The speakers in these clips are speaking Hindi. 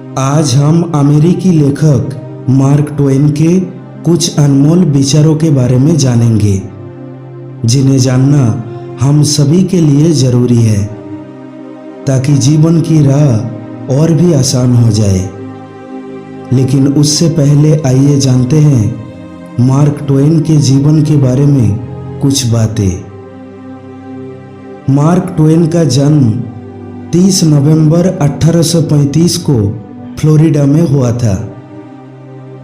आज हम अमेरिकी लेखक मार्क ट्वेन के कुछ अनमोल विचारों के बारे में जानेंगे, जिन्हें जानना हम सभी के लिए जरूरी है ताकि जीवन की राह और भी आसान हो जाए। लेकिन उससे पहले आइए जानते हैं मार्क ट्वेन के जीवन के बारे में कुछ बातें। मार्क ट्वेन का जन्म 30 नवंबर 1835 को फ्लोरिडा में हुआ था।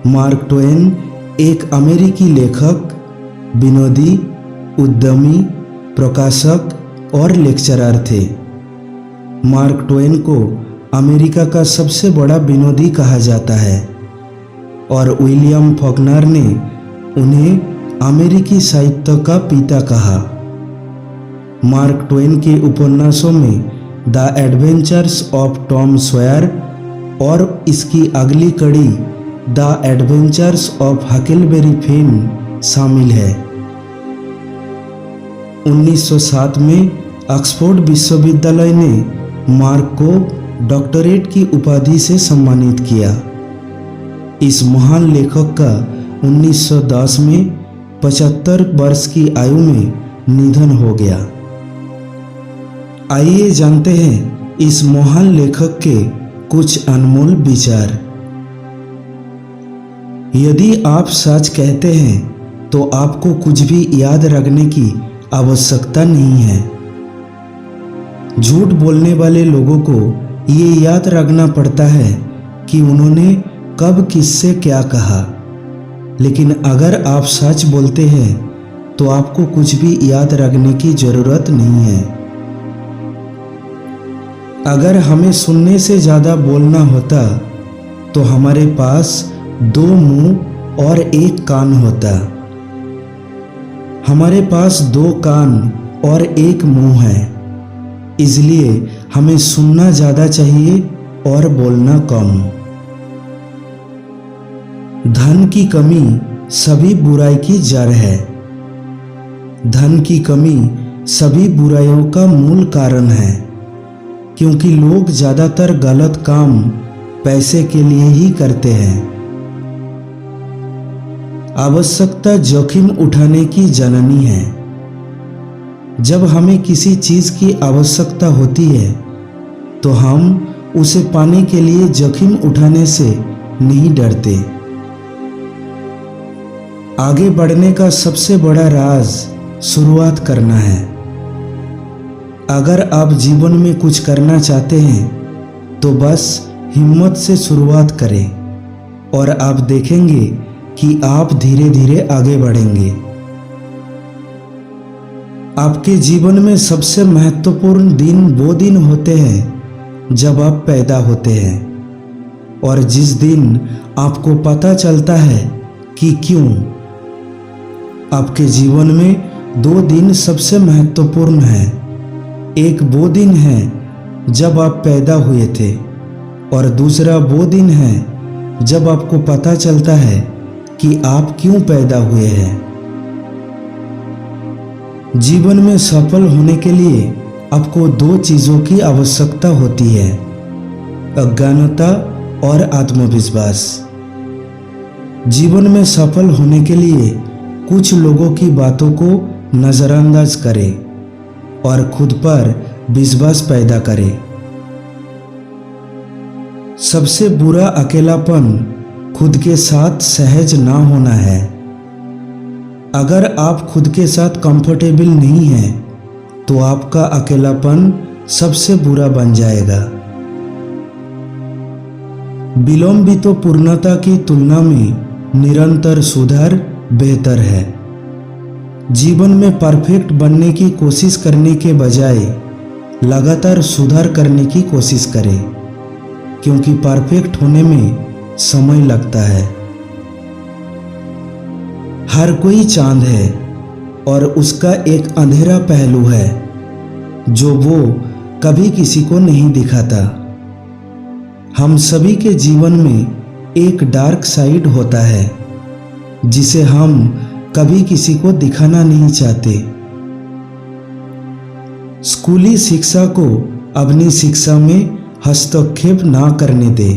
मार्क ट्वेन एक अमेरिकी लेखक, विनोदी, उद्यमी, प्रकाशक और लेक्चरर थे। मार्क ट्वेन को अमेरिका का सबसे बड़ा विनोदी कहा जाता है और विलियम फॉकनर ने उन्हें अमेरिकी साहित्य का पिता कहा। मार्क ट्वेन के उपन्यासों में the adventures of Tom Sawyer और इसकी अगली कड़ी द एडवेंचर्स ऑफ हकेलबेरी फिन शामिल है। 1907 में ऑक्सफोर्ड विश्वविद्यालय ने मार्क को डॉक्टरेट की उपाधि से सम्मानित किया। इस महान लेखक का 1910 में 75 वर्ष की आयु में निधन हो गया। आइए जानते हैं इस महान लेखक के कुछ अनमोल विचार। यदि आप सच कहते हैं तो आपको कुछ भी याद रखने की आवश्यकता नहीं है। झूठ बोलने वाले लोगों को ये याद रखना पड़ता है कि उन्होंने कब किससे क्या कहा। लेकिन अगर आप सच बोलते हैं तो आपको कुछ भी याद रखने की जरूरत नहीं है। अगर हमें सुनने से ज़्यादा बोलना होता तो हमारे पास 2 मुंह और 1 कान होता। हमारे पास 2 कान और 1 मुंह है, इसलिए हमें सुनना ज़्यादा चाहिए और बोलना कम। धन की कमी सभी बुराई की जड़ है। धन की कमी सभी बुराइयों का मूल कारण है, क्योंकि लोग ज़्यादातर गलत काम पैसे के लिए ही करते हैं। आवश्यकता जोखिम उठाने की जननी है। जब हमें किसी चीज़ की आवश्यकता होती है तो हम उसे पाने के लिए जोखिम उठाने से नहीं डरते। आगे बढ़ने का सबसे बड़ा राज शुरुआत करना है। अगर आप जीवन में कुछ करना चाहते हैं तो बस हिम्मत से शुरुआत करें और आप देखेंगे कि आप धीरे धीरे आगे बढ़ेंगे। आपके जीवन में सबसे महत्वपूर्ण दिन वो दिन होते हैं जब आप पैदा होते हैं और जिस दिन आपको पता चलता है कि क्यों। आपके जीवन में 2 दिन सबसे महत्वपूर्ण हैं। एक वो दिन है जब आप पैदा हुए थे और दूसरा वो दिन है जब आपको पता चलता है कि आप क्यों पैदा हुए हैं। जीवन में सफल होने के लिए आपको 2 चीज़ों की आवश्यकता होती है, अज्ञानता और आत्मविश्वास। जीवन में सफल होने के लिए कुछ लोगों की बातों को नज़रअंदाज करें और खुद पर विश्वास पैदा करें। सबसे बुरा अकेलापन खुद के साथ सहज ना होना है। अगर आप खुद के साथ कंफर्टेबल नहीं हैं तो आपका अकेलापन सबसे बुरा बन जाएगा। विलंबित पूर्णता की तुलना में निरंतर सुधार बेहतर है। जीवन में परफेक्ट बनने की कोशिश करने के बजाय लगातार सुधार करने की कोशिश करें, क्योंकि परफेक्ट होने में समय लगता है। हर कोई चांद है और उसका एक अंधेरा पहलू है जो वो कभी किसी को नहीं दिखाता। हम सभी के जीवन में एक डार्क साइड होता है जिसे हम कभी किसी को दिखाना नहीं चाहते। स्कूली शिक्षा को अपनी शिक्षा में हस्तक्षेप ना करने दे,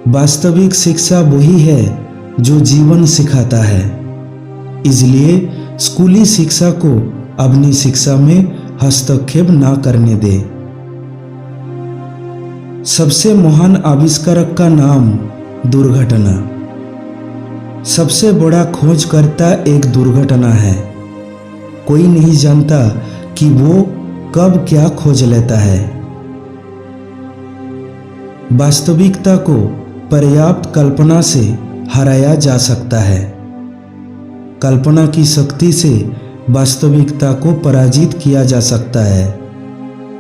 वास्तविक शिक्षा वही है जो जीवन सिखाता है। इसलिए स्कूली शिक्षा को अपनी शिक्षा में हस्तक्षेप ना करने दे। सबसे महान आविष्कारक का नाम दुर्घटना। सबसे बड़ा खोजकर्ता एक दुर्घटना है। कोई नहीं जानता कि वो कब क्या खोज लेता है। वास्तविकता को पर्याप्त कल्पना से हराया जा सकता है। कल्पना की शक्ति से वास्तविकता को पराजित किया जा सकता है।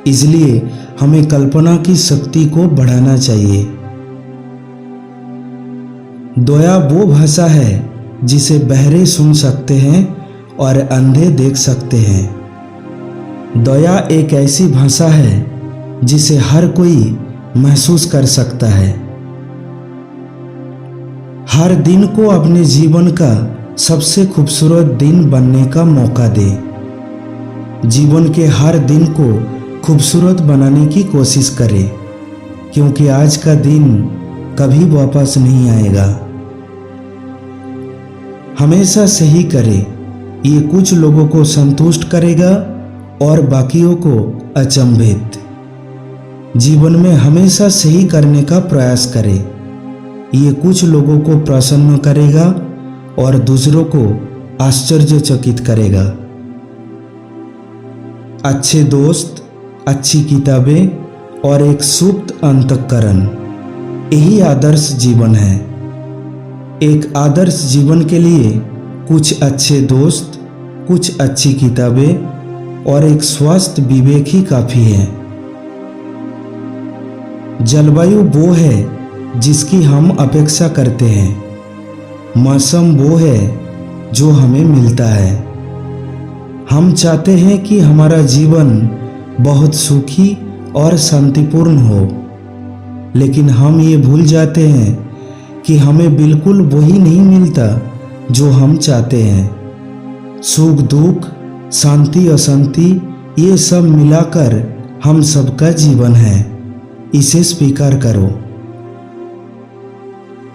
इसलिए हमें कल्पना की शक्ति को बढ़ाना चाहिए। दया वो भाषा है जिसे बहरे सुन सकते हैं और अंधे देख सकते हैं। दया एक ऐसी भाषा है जिसे हर कोई महसूस कर सकता है। हर दिन को अपने जीवन का सबसे खूबसूरत दिन बनने का मौका दे। जीवन के हर दिन को खूबसूरत बनाने की कोशिश करें, क्योंकि आज का दिन कभी वापस नहीं आएगा। हमेशा सही करे, ये कुछ लोगों को संतुष्ट करेगा और बाकियों को अचंभित। जीवन में हमेशा सही करने का प्रयास करें, ये कुछ लोगों को प्रसन्न करेगा और दूसरों को आश्चर्यचकित करेगा। अच्छे दोस्त, अच्छी किताबें और एक सुप्त अंतःकरण, यही आदर्श जीवन है। एक आदर्श जीवन के लिए कुछ अच्छे दोस्त, कुछ अच्छी किताबें और एक स्वस्थ विवेक ही काफी है। जलवायु वो है जिसकी हम अपेक्षा करते हैं। मौसम वो है जो हमें मिलता है। हम चाहते हैं कि हमारा जीवन बहुत सुखी और शांतिपूर्ण हो, लेकिन हम ये भूल जाते हैं कि हमें बिल्कुल वही नहीं मिलता जो हम चाहते हैं। सुख दुख, शांति अशांति, ये सब मिलाकर हम सबका जीवन है। इसे स्वीकार करो।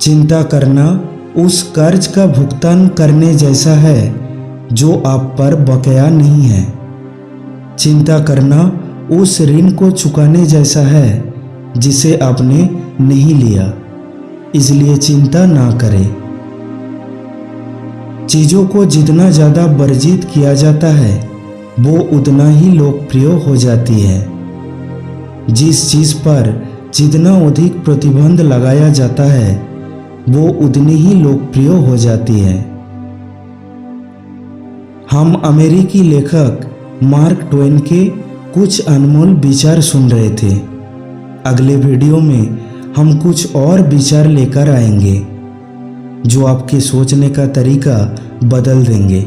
चिंता करना उस कर्ज का भुगतान करने जैसा है जो आप पर बकाया नहीं है। चिंता करना उस ऋण को चुकाने जैसा है जिसे आपने नहीं लिया। इसलिए चिंता ना करें। चीजों को जितना ज्यादा वर्जित किया जाता है वो उतना ही लोकप्रिय हो जाती है। जिस चीज पर जितना अधिक प्रतिबंध लगाया जाता है वो उतनी ही लोकप्रिय हो जाती है। हम अमेरिकी लेखक मार्क ट्वेन के कुछ अनमोल विचार सुन रहे थे। अगले वीडियो में हम कुछ और विचार लेकर आएंगे जो आपके सोचने का तरीका बदल देंगे।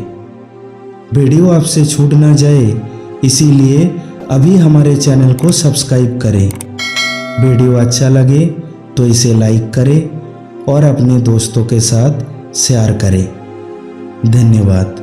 वीडियो आपसे छूट ना जाए, इसीलिए अभी हमारे चैनल को सब्सक्राइब करें। वीडियो अच्छा लगे तो इसे लाइक करें और अपने दोस्तों के साथ शेयर करें। धन्यवाद।